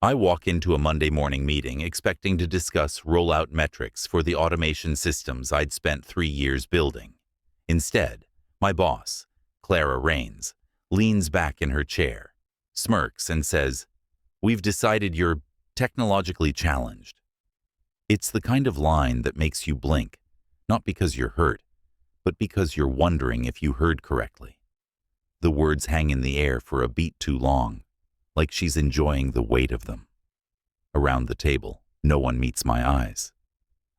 I walk into a Monday morning meeting expecting to discuss rollout metrics for the automation systems I'd spent 3 years building. Instead, my boss, Clara Rains, leans back in her chair, smirks and says, "We've decided you're technologically challenged." It's the kind of line that makes you blink, not because you're hurt, but because you're wondering if you heard correctly. The words hang in the air for a beat too long, like she's enjoying the weight of them. Around the table, no one meets my eyes.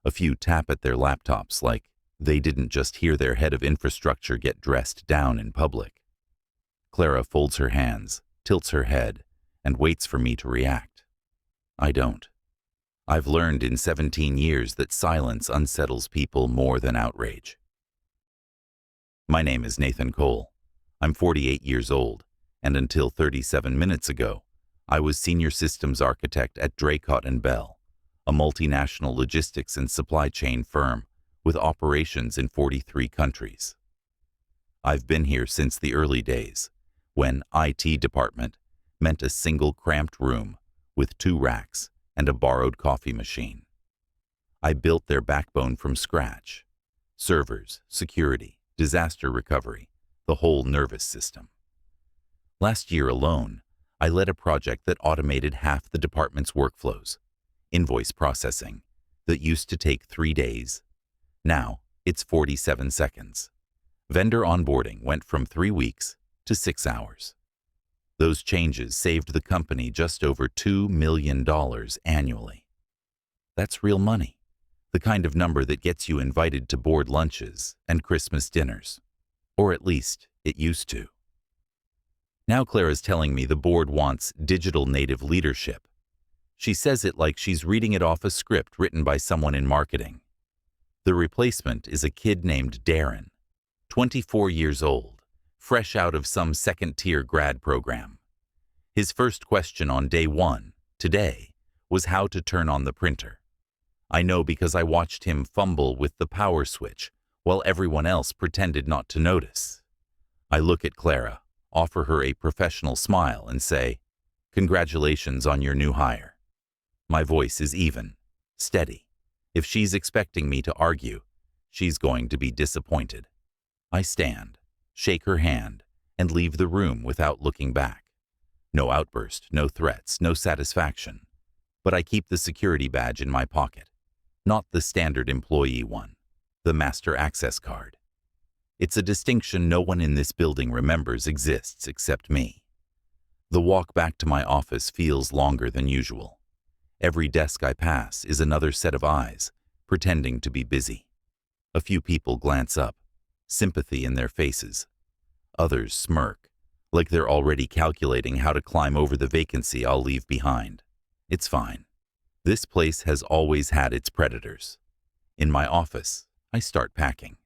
A few tap at their laptops like they didn't just hear their head of infrastructure get dressed down in public. Clara folds her hands, tilts her head, and waits for me to react. I don't. I've learned in 17 years that silence unsettles people more than outrage. My name is Nathan Cole. I'm 48 years old, and until 37 minutes ago, I was Senior Systems Architect at Draycott&Bell, a multinational logistics and supply chain firm with operations in 43 countries. I've been here since the early days, when IT department meant a single cramped room with 2 racks and a borrowed coffee machine. I built their backbone from scratch: servers, security, disaster recovery, the whole nervous system. Last year alone, I led a project that automated half the department's workflows. Invoice processing, that used to take 3 days. Now, it's 47 seconds. Vendor onboarding went from 3 weeks to 6 hours. Those changes saved the company just over $2 million annually. That's real money, the kind of number that gets you invited to board lunches and Christmas dinners. Or at least, it used to. Now Clara's telling me the board wants digital native leadership. She says it like she's reading it off a script written by someone in marketing. The replacement is a kid named Darren, 24 years old, fresh out of some second-tier grad program. His first question on day 1, today, was how to turn on the printer. I know because I watched him fumble with the power switch while everyone else pretended not to notice. I look at Clara, offer her a professional smile, and say, "Congratulations on your new hire." My voice is even, steady. If she's expecting me to argue, she's going to be disappointed. I stand, shake her hand, and leave the room without looking back. No outburst, no threats, no satisfaction. But I keep the security badge in my pocket. Not the standard employee one, the master access card. It's a distinction no one in this building remembers exists except me. The walk back to my office feels longer than usual. Every desk I pass is another set of eyes, pretending to be busy. A few people glance up, sympathy in their faces. Others smirk, like they're already calculating how to climb over the vacancy I'll leave behind. It's fine. This place has always had its predators. In my office, I start packing.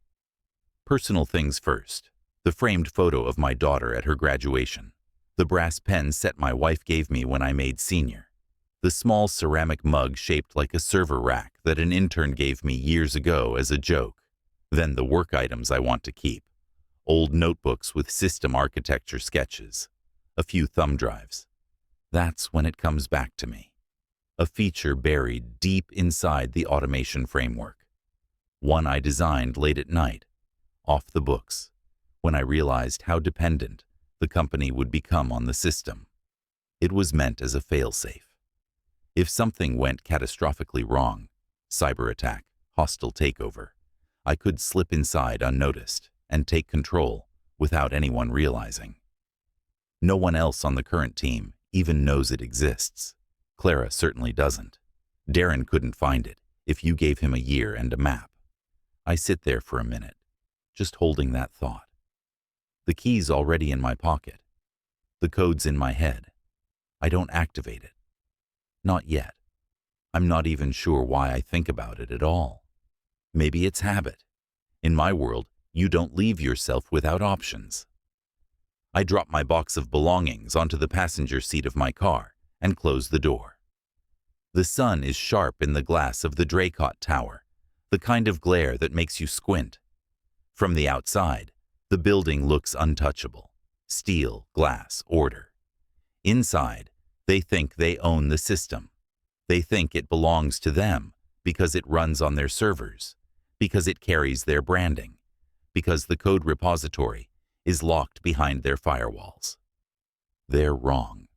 Personal things first. The framed photo of my daughter at her graduation. The brass pen set my wife gave me when I made senior. The small ceramic mug shaped like a server rack that an intern gave me years ago as a joke. Then the work items I want to keep. Old notebooks with system architecture sketches. A few thumb drives. That's when it comes back to me. A feature buried deep inside the automation framework. One I designed late at night, off the books, when I realized how dependent the company would become on the system. It was meant as a fail-safe. If something went catastrophically wrong, cyber attack, hostile takeover, I could slip inside unnoticed and take control without anyone realizing. No one else on the current team even knows it exists. Clara certainly doesn't. Darren couldn't find it if you gave him a year and a map. I sit there for a minute, just holding that thought. The key's already in my pocket. The code's in my head. I don't activate it. Not yet. I'm not even sure why I think about it at all. Maybe it's habit. In my world, you don't leave yourself without options. I drop my box of belongings onto the passenger seat of my car and close the door. The sun is sharp in the glass of the Draycott Tower, the kind of glare that makes you squint. From the outside, the building looks untouchable. Steel, glass, order. Inside, They think they own the system. They think it belongs to them because it runs on their servers, because it carries their branding, because the code repository is locked behind their firewalls. They're wrong.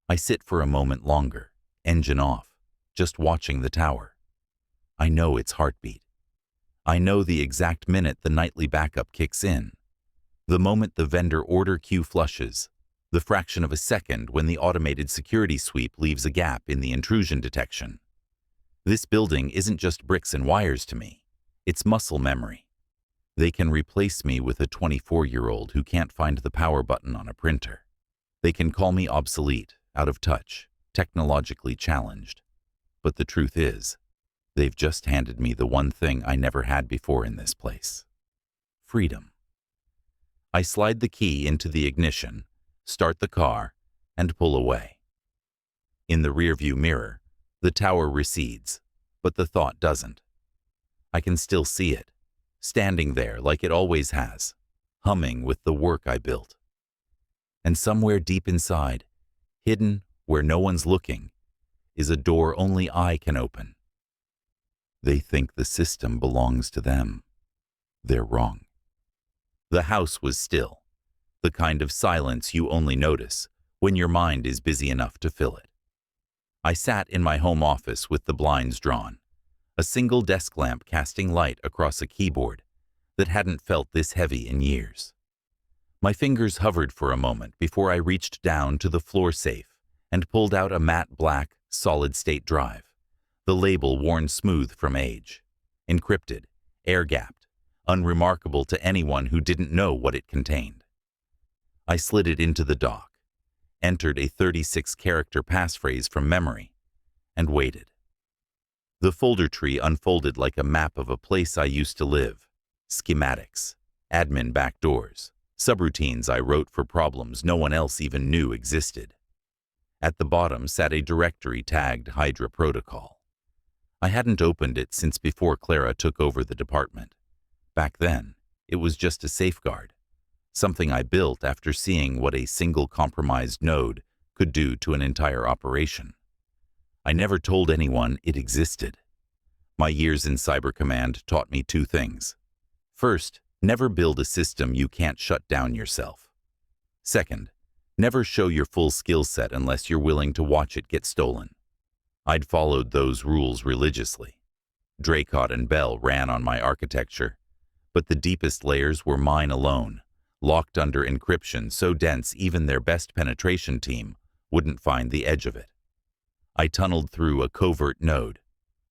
I sit for a moment longer, engine off, just watching the tower. I know its heartbeat. I know the exact minute the nightly backup kicks in, the moment the vendor order queue flushes, the fraction of a second when the automated security sweep leaves a gap in the intrusion detection. This building isn't just bricks and wires to me. It's muscle memory. They can replace me with a 24-year-old who can't find the power button on a printer. They can call me obsolete, out of touch, technologically challenged. But the truth is, they've just handed me the one thing I never had before in this place: freedom. I slide the key into the ignition, start the car, and pull away. In the rearview mirror, the tower recedes, but the thought doesn't. I can still see it, standing there like it always has, humming with the work I built. And somewhere deep inside, hidden where no one's looking, is a door only I can open. They think the system belongs to them. They're wrong. The house was still, the kind of silence you only notice when your mind is busy enough to fill it. I sat in my home office with the blinds drawn, a single desk lamp casting light across a keyboard that hadn't felt this heavy in years. My fingers hovered for a moment before I reached down to the floor safe and pulled out a matte black, solid-state drive, the label worn smooth from age, encrypted, air-gapped, unremarkable to anyone who didn't know what it contained. I slid it into the dock, entered a 36-character passphrase from memory, and waited. The folder tree unfolded like a map of a place I used to live: schematics, admin backdoors, subroutines I wrote for problems no one else even knew existed. At the bottom sat a directory tagged Hydra Protocol. I hadn't opened it since before Clara took over the department. Back then, it was just a safeguard, something I built after seeing what a single compromised node could do to an entire operation. I never told anyone it existed. My years in Cyber Command taught me two things. First, never build a system you can't shut down yourself. Second, never show your full skill set unless you're willing to watch it get stolen. I'd followed those rules religiously. Dracot and Bell ran on my architecture, but the deepest layers were mine alone, locked under encryption so dense even their best penetration team wouldn't find the edge of it. I tunneled through a covert node,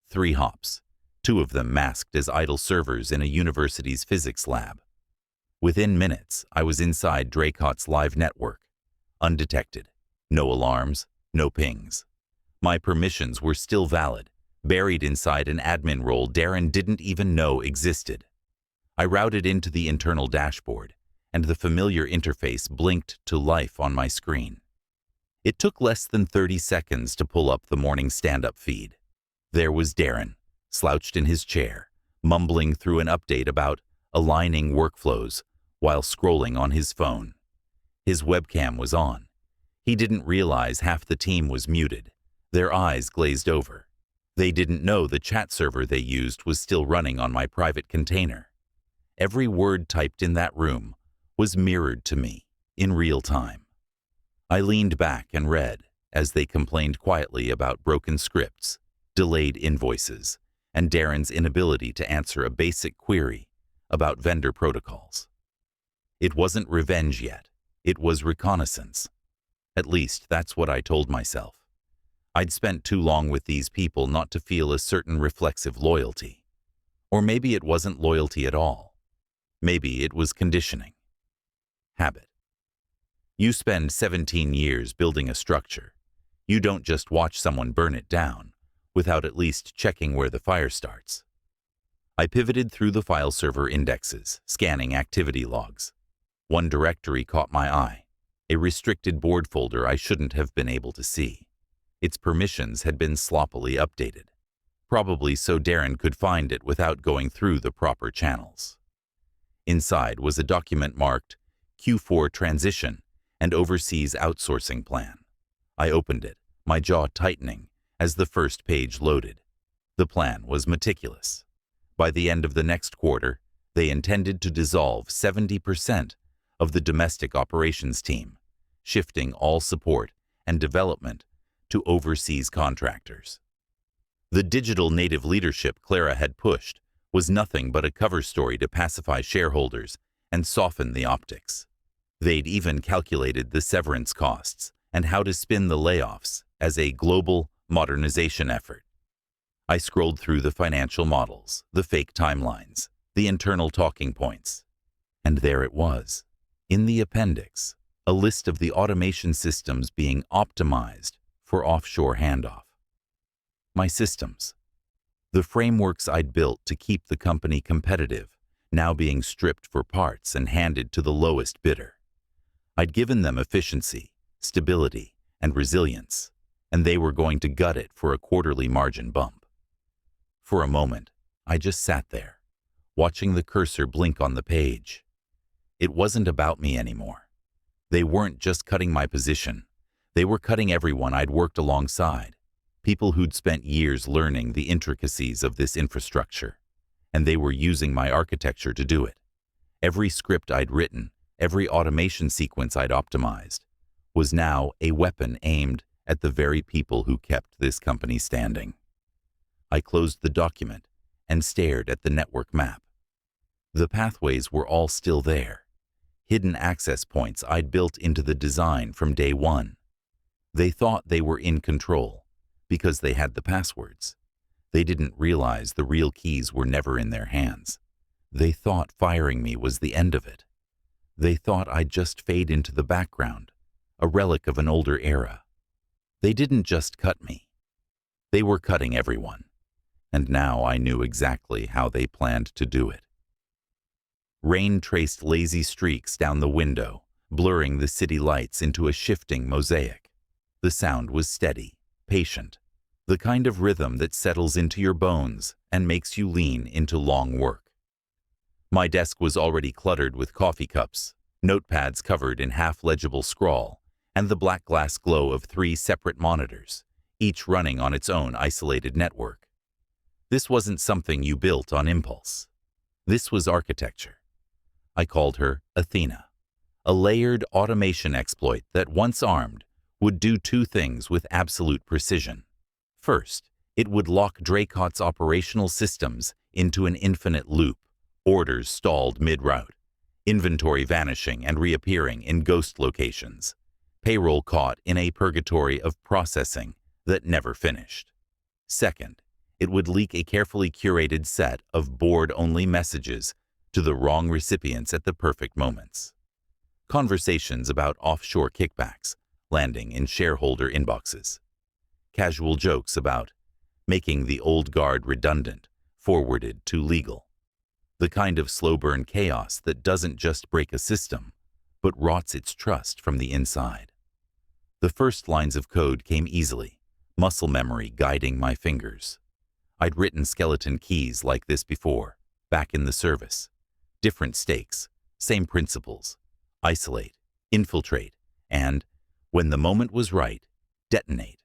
3 hops, 2 of them masked as idle servers in a university's physics lab. Within minutes, I was inside Dracot's live network, undetected, no alarms, no pings. My permissions were still valid, buried inside an admin role Darren didn't even know existed. I routed into the internal dashboard, and the familiar interface blinked to life on my screen. It took less than 30 seconds to pull up the morning stand-up feed. There was Darren, slouched in his chair, mumbling through an update about aligning workflows while scrolling on his phone. His webcam was on. He didn't realize half the team was muted. Their eyes glazed over. They didn't know the chat server they used was still running on my private container. Every word typed in that room was mirrored to me in real time. I leaned back and read as they complained quietly about broken scripts, delayed invoices, and Darren's inability to answer a basic query about vendor protocols. It wasn't revenge yet. It was reconnaissance. At least that's what I told myself. I'd spent too long with these people not to feel a certain reflexive loyalty. Or maybe it wasn't loyalty at all. Maybe it was conditioning. Habit. You spend 17 years building a structure. You don't just watch someone burn it down without at least checking where the fire starts. I pivoted through the file server indexes, scanning activity logs. One directory caught my eye, a restricted board folder I shouldn't have been able to see. Its permissions had been sloppily updated, probably so Darren could find it without going through the proper channels. Inside was a document marked Q4 Transition and Overseas Outsourcing Plan. I opened it, my jaw tightening, as the first page loaded. The plan was meticulous. By the end of the next quarter, they intended to dissolve 70% of the domestic operations team, shifting all support and development to overseas contractors. The digital native leadership Clara had pushed was nothing but a cover story to pacify shareholders and soften the optics. They'd even calculated the severance costs and how to spin the layoffs as a global modernization effort. I scrolled through the financial models, the fake timelines, the internal talking points, and there it was, in the appendix, a list of the automation systems being optimized for offshore handoff. My systems, the frameworks I'd built to keep the company competitive, now being stripped for parts and handed to the lowest bidder. I'd given them efficiency, stability, and resilience, and they were going to gut it for a quarterly margin bump. For a moment, I just sat there, watching the cursor blink on the page. It wasn't about me anymore. They weren't just cutting my position. They were cutting everyone I'd worked alongside, people who'd spent years learning the intricacies of this infrastructure, and they were using my architecture to do it. Every script I'd written, every automation sequence I'd optimized, was now a weapon aimed at the very people who kept this company standing. I closed the document and stared at the network map. The pathways were all still there, hidden access points I'd built into the design from day one. They thought they were in control because they had the passwords. They didn't realize the real keys were never in their hands. They thought firing me was the end of it. They thought I'd just fade into the background, a relic of an older era. They didn't just cut me. They were cutting everyone. And now I knew exactly how they planned to do it. Rain traced lazy streaks down the window, blurring the city lights into a shifting mosaic. The sound was steady, patient, the kind of rhythm that settles into your bones and makes you lean into long work. My desk was already cluttered with coffee cups, notepads covered in half-legible scrawl, and the black glass glow of 3 separate monitors, each running on its own isolated network. This wasn't something you built on impulse. This was architecture. I called her Athena, a layered automation exploit that, once armed, would do 2 things with absolute precision. First, it would lock Draycott's operational systems into an infinite loop, orders stalled mid-route, inventory vanishing and reappearing in ghost locations, payroll caught in a purgatory of processing that never finished. Second, it would leak a carefully curated set of board-only messages to the wrong recipients at the perfect moments. Conversations about offshore kickbacks landing in shareholder inboxes. Casual jokes about making the old guard redundant forwarded to legal. The kind of slow-burn chaos that doesn't just break a system, but rots its trust from the inside. The first lines of code came easily, muscle memory guiding my fingers. I'd written skeleton keys like this before, back in the service. Different stakes, same principles. Isolate, infiltrate, and, when the moment was right, detonate.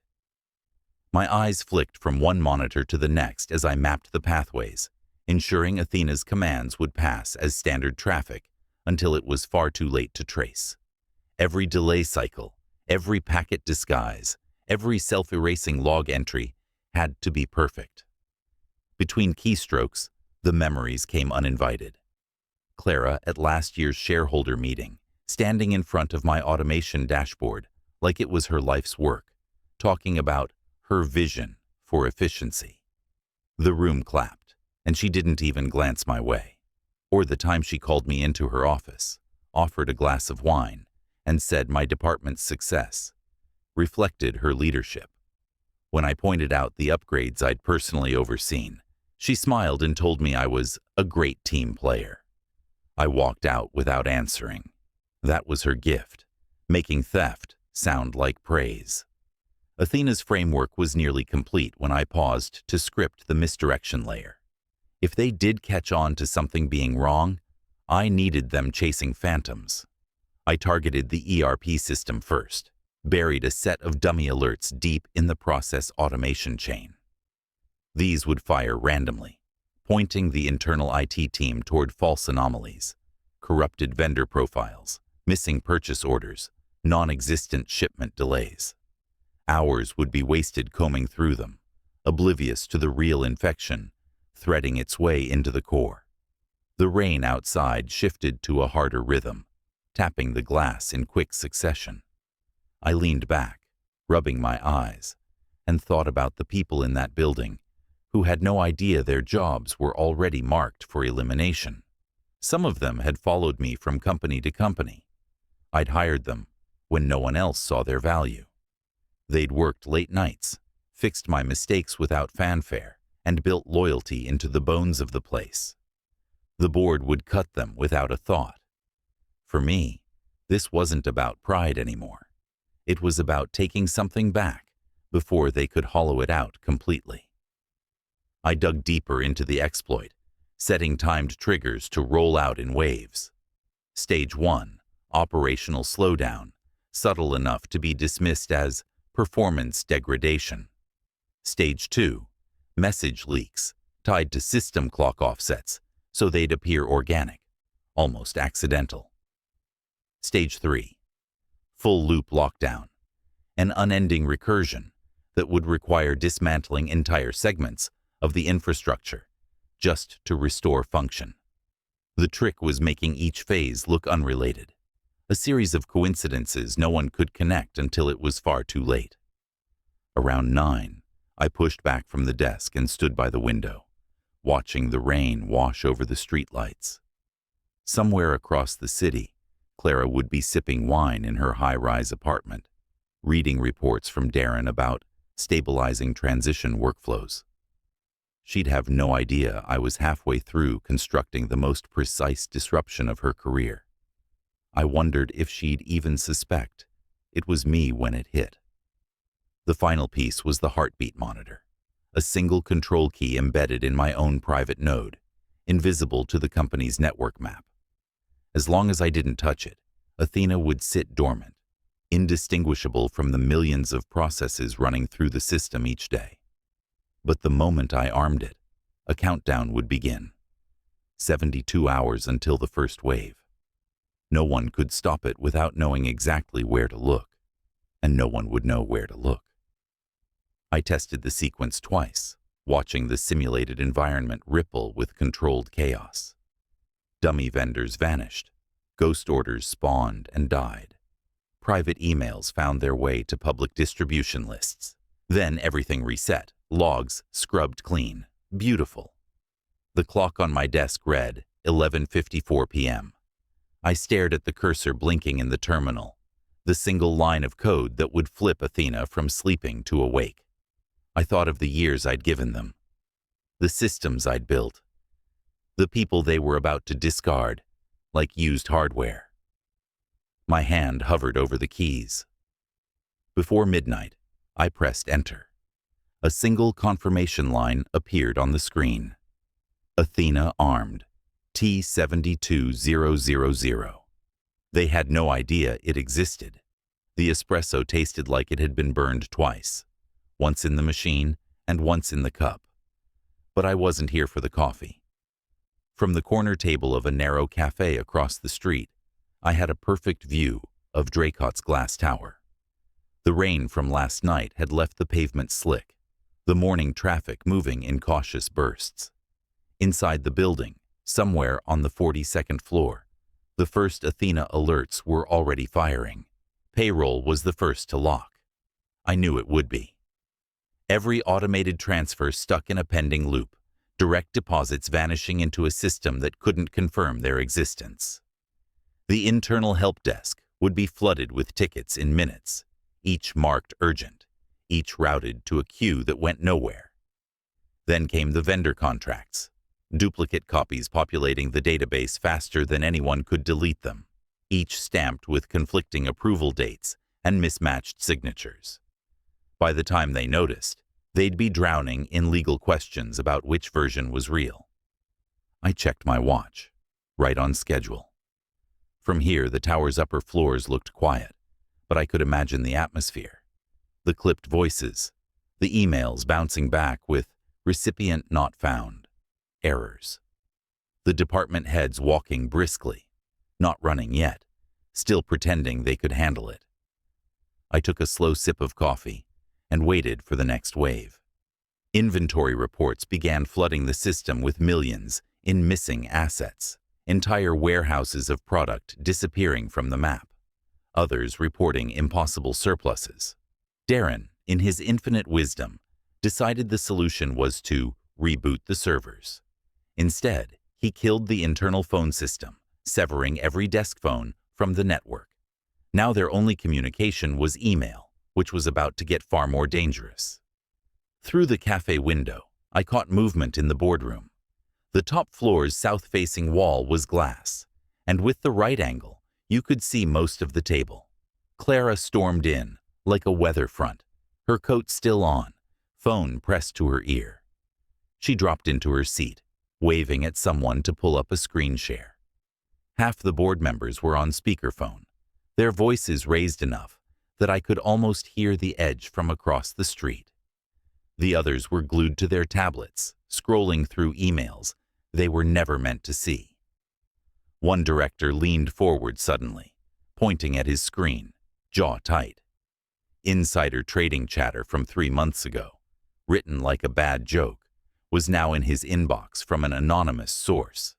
My eyes flicked from one monitor to the next as I mapped the pathways, ensuring Athena's commands would pass as standard traffic until it was far too late to trace. Every delay cycle, every packet disguise, every self-erasing log entry had to be perfect. Between keystrokes, the memories came uninvited. Clara at last year's shareholder meeting, standing in front of my automation dashboard like it was her life's work, talking about her vision for efficiency. The room clapped, and she didn't even glance my way. Or the time she called me into her office, offered a glass of wine, and said my department's success reflected her leadership. When I pointed out the upgrades I'd personally overseen, she smiled and told me I was a great team player. I walked out without answering. That was her gift, making theft sound like praise. Athena's framework was nearly complete when I paused to script the misdirection layer. If they did catch on to something being wrong, I needed them chasing phantoms. I targeted the ERP system first, buried a set of dummy alerts deep in the process automation chain. These would fire randomly, pointing the internal IT team toward false anomalies, corrupted vendor profiles, missing purchase orders, non-existent shipment delays. Hours would be wasted combing through them, oblivious to the real infection, threading its way into the core. The rain outside shifted to a harder rhythm, tapping the glass in quick succession. I leaned back, rubbing my eyes, and thought about the people in that building who had no idea their jobs were already marked for elimination. Some of them had followed me from company to company. I'd hired them when no one else saw their value. They'd worked late nights, fixed my mistakes without fanfare, and built loyalty into the bones of the place. The board would cut them without a thought. For me, this wasn't about pride anymore. It was about taking something back before they could hollow it out completely. I dug deeper into the exploit, setting timed triggers to roll out in waves. Stage 1, operational slowdown, subtle enough to be dismissed as performance degradation. Stage 2, message leaks, tied to system clock offsets, so they'd appear organic, almost accidental. Stage 3, full loop lockdown, an unending recursion that would require dismantling entire segments of the infrastructure just to restore function. The trick was making each phase look unrelated, a series of coincidences no one could connect until it was far too late. Around 9, I pushed back from the desk and stood by the window, watching the rain wash over the streetlights. Somewhere across the city, Clara would be sipping wine in her high-rise apartment, reading reports from Darren about stabilizing transition workflows. She'd have no idea I was halfway through constructing the most precise disruption of her career. I wondered if she'd even suspect it was me when it hit. The final piece was the heartbeat monitor, a single control key embedded in my own private node, invisible to the company's network map. As long as I didn't touch it, Athena would sit dormant, indistinguishable from the millions of processes running through the system each day. But the moment I armed it, a countdown would begin. 72 hours until the first wave. No one could stop it without knowing exactly where to look, and no one would know where to look. I tested the sequence twice, watching the simulated environment ripple with controlled chaos. Dummy vendors vanished, ghost orders spawned and died. Private emails found their way to public distribution lists. Then everything reset, logs scrubbed clean. Beautiful. The clock on my desk read 11:54 p.m. I stared at the cursor blinking in the terminal, the single line of code that would flip Athena from sleeping to awake. I thought of the years I'd given them, the systems I'd built, the people they were about to discard, like used hardware. My hand hovered over the keys. Before midnight, I pressed enter. A single confirmation line appeared on the screen. Athena armed, T72000. They had no idea it existed. The espresso tasted like it had been burned twice, once in the machine and once in the cup. But I wasn't here for the coffee. From the corner table of a narrow cafe across the street, I had a perfect view of Draycott's glass tower. The rain from last night had left the pavement slick, the morning traffic moving in cautious bursts. Inside the building, somewhere on the 42nd floor, the first Athena alerts were already firing. Payroll was the first to lock. I knew it would be. Every automated transfer stuck in a pending loop, direct deposits vanishing into a system that couldn't confirm their existence. The internal help desk would be flooded with tickets in minutes, each marked urgent, each routed to a queue that went nowhere. Then came the vendor contracts, duplicate copies populating the database faster than anyone could delete them, each stamped with conflicting approval dates and mismatched signatures. By the time they noticed, they'd be drowning in legal questions about which version was real. I checked my watch, right on schedule. From here, the tower's upper floors looked quiet, but I could imagine the atmosphere. The clipped voices, the emails bouncing back with recipient not found, errors. The department heads walking briskly, not running yet, still pretending they could handle it. I took a slow sip of coffee and waited for the next wave. Inventory reports began flooding the system with millions in missing assets, entire warehouses of product disappearing from the map, others reporting impossible surpluses. Darren, in his infinite wisdom, decided the solution was to reboot the servers. Instead, he killed the internal phone system, severing every desk phone from the network. Now their only communication was email, which was about to get far more dangerous. Through the cafe window, I caught movement in the boardroom. The top floor's south-facing wall was glass, and with the right angle, you could see most of the table. Clara stormed in, like a weather front, her coat still on, phone pressed to her ear. She dropped into her seat, waving at someone to pull up a screen share. Half the board members were on speakerphone, their voices raised enough that I could almost hear the edge from across the street. The others were glued to their tablets, scrolling through emails they were never meant to see. One director leaned forward suddenly, pointing at his screen, jaw tight. Insider trading chatter from 3 months ago, written like a bad joke, was now in his inbox from an anonymous source.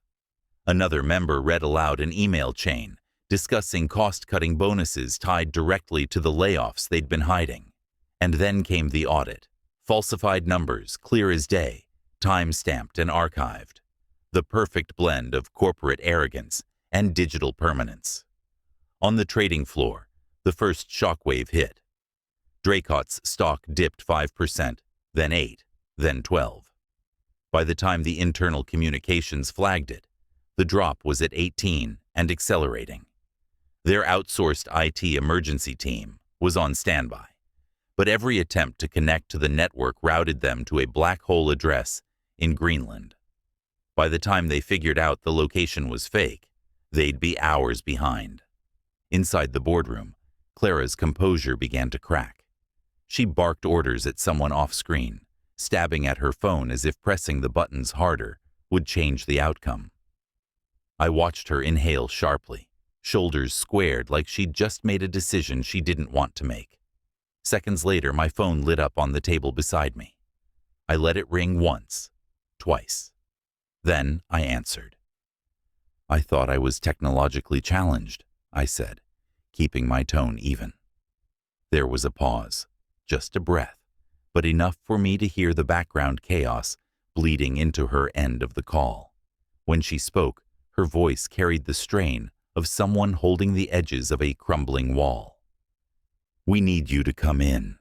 Another member read aloud an email chain discussing cost-cutting bonuses tied directly to the layoffs they'd been hiding. And then came the audit. Falsified numbers, clear as day, time-stamped and archived. The perfect blend of corporate arrogance and digital permanence. On the trading floor, the first shockwave hit. Draycott's stock dipped 5%, then 8%, then 12%. By the time the internal communications flagged it, the drop was at 18% and accelerating. Their outsourced IT emergency team was on standby, but every attempt to connect to the network routed them to a black hole address in Greenland. By the time they figured out the location was fake, they'd be hours behind. Inside the boardroom, Clara's composure began to crack. She barked orders at someone off-screen, stabbing at her phone as if pressing the buttons harder would change the outcome. I watched her inhale sharply, shoulders squared like she'd just made a decision she didn't want to make. Seconds later, my phone lit up on the table beside me. I let it ring once, twice. Then I answered. "I thought I was technologically challenged," I said, keeping my tone even. There was a pause, just a breath, but enough for me to hear the background chaos bleeding into her end of the call. When she spoke, her voice carried the strain of someone holding the edges of a crumbling wall. "We need you to come in."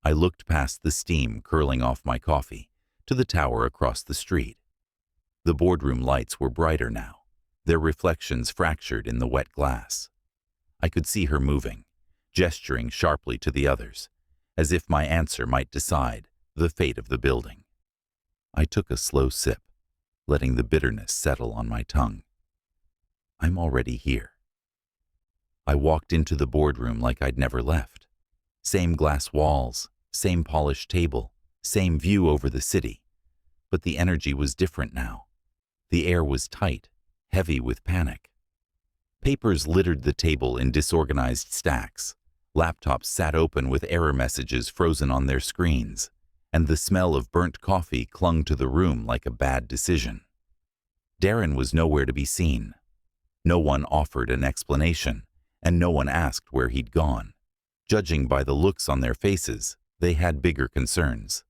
I looked past the steam curling off my coffee to the tower across the street. The boardroom lights were brighter now, their reflections fractured in the wet glass. I could see her moving, gesturing sharply to the others, as if my answer might decide the fate of the building. I took a slow sip, letting the bitterness settle on my tongue. I'm already here. I walked into the boardroom like I'd never left. Same glass walls, same polished table, same view over the city. But the energy was different now. The air was tight, heavy with panic. Papers littered the table in disorganized stacks. Laptops sat open with error messages frozen on their screens, and the smell of burnt coffee clung to the room like a bad decision. Darren was nowhere to be seen. No one offered an explanation, and no one asked where he'd gone. Judging by the looks on their faces, they had bigger concerns.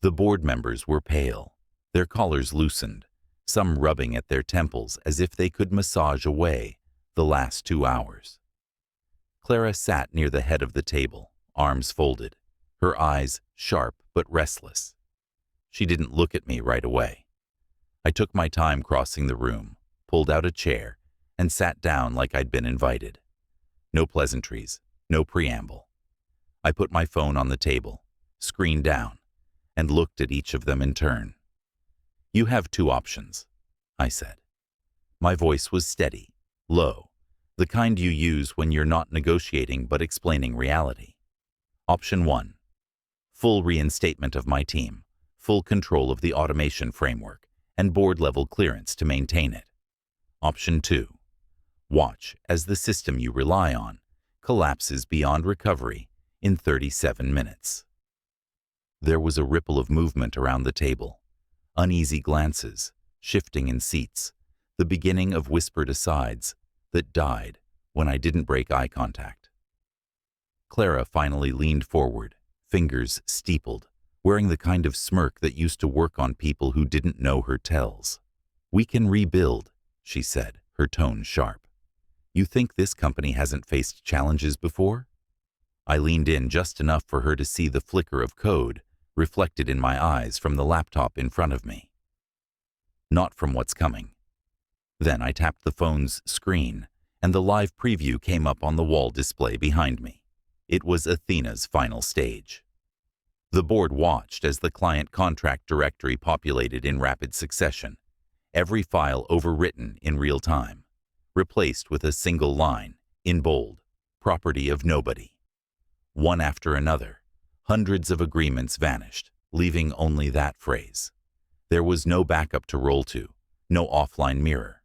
The board members were pale, their collars loosened, some rubbing at their temples as if they could massage away the last 2 hours. Clara sat near the head of the table, arms folded, her eyes sharp but restless. She didn't look at me right away. I took my time crossing the room, pulled out a chair, and sat down like I'd been invited. No pleasantries, no preamble. I put my phone on the table, screen down, and looked at each of them in turn. "You have 2 options," I said. My voice was steady, low, The kind you use when you're not negotiating but explaining reality. Option 1. Full reinstatement of my team, full control of the automation framework, and board-level clearance to maintain it. Option 2. Watch as the system you rely on collapses beyond recovery in 37 minutes. There was a ripple of movement around the table, uneasy glances, shifting in seats, the beginning of whispered asides that died when I didn't break eye contact. Clara finally leaned forward, fingers steepled, wearing the kind of smirk that used to work on people who didn't know her tells. "We can rebuild," she said, her tone sharp. "You think this company hasn't faced challenges before?" I leaned in just enough for her to see the flicker of code reflected in my eyes from the laptop in front of me. Not from what's coming. Then I tapped the phone's screen, and the live preview came up on the wall display behind me. It was Athena's final stage. The board watched as the client contract directory populated in rapid succession, every file overwritten in real time, replaced with a single line, in bold, "Property of nobody." One after another, hundreds of agreements vanished, leaving only that phrase. There was no backup to roll to, no offline mirror.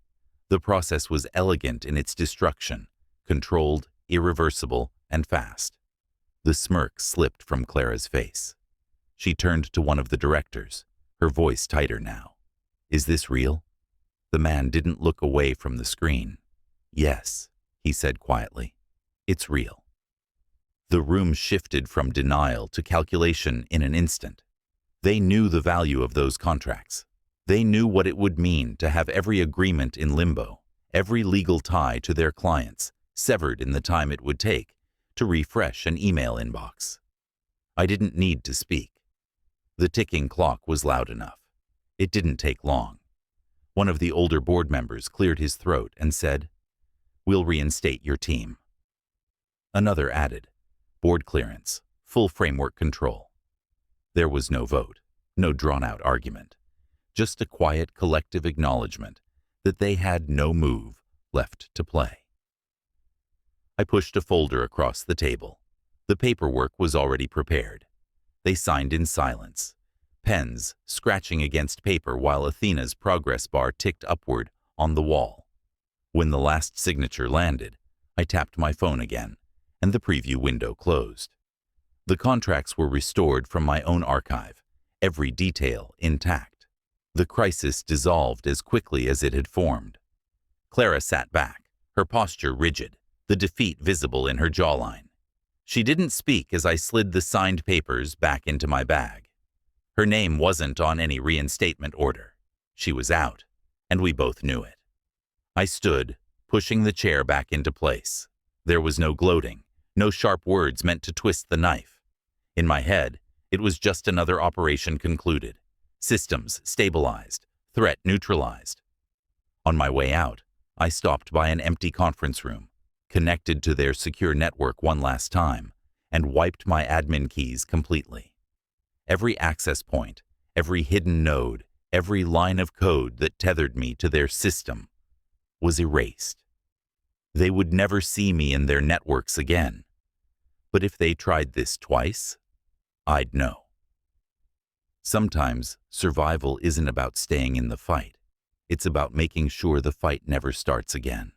The process was elegant in its destruction, controlled, irreversible, and fast. The smirk slipped from Clara's face. She turned to one of the directors, her voice tighter now. "Is this real?" The man didn't look away from the screen. "Yes," he said quietly. "It's real." The room shifted from denial to calculation in an instant. They knew the value of those contracts. They knew what it would mean to have every agreement in limbo, every legal tie to their clients severed in the time it would take to refresh an email inbox. I didn't need to speak. The ticking clock was loud enough. It didn't take long. One of the older board members cleared his throat and said, "We'll reinstate your team." Another added, "Board clearance, full framework control." There was no vote, no drawn-out argument, just a quiet collective acknowledgement that they had no move left to play. I pushed a folder across the table. The paperwork was already prepared. They signed in silence, pens scratching against paper while Athena's progress bar ticked upward on the wall. When the last signature landed, I tapped my phone again, and the preview window closed. The contracts were restored from my own archive, every detail intact. The crisis dissolved as quickly as it had formed. Clara sat back, her posture rigid, the defeat visible in her jawline. She didn't speak as I slid the signed papers back into my bag. Her name wasn't on any reinstatement order. She was out, and we both knew it. I stood, pushing the chair back into place. There was no gloating, no sharp words meant to twist the knife. In my head, it was just another operation concluded. Systems stabilized, threat neutralized. On my way out, I stopped by an empty conference room, connected to their secure network one last time, and wiped my admin keys completely. Every access point, every hidden node, every line of code that tethered me to their system was erased. They would never see me in their networks again. But if they tried this twice, I'd know. Sometimes survival isn't about staying in the fight. It's about making sure the fight never starts again.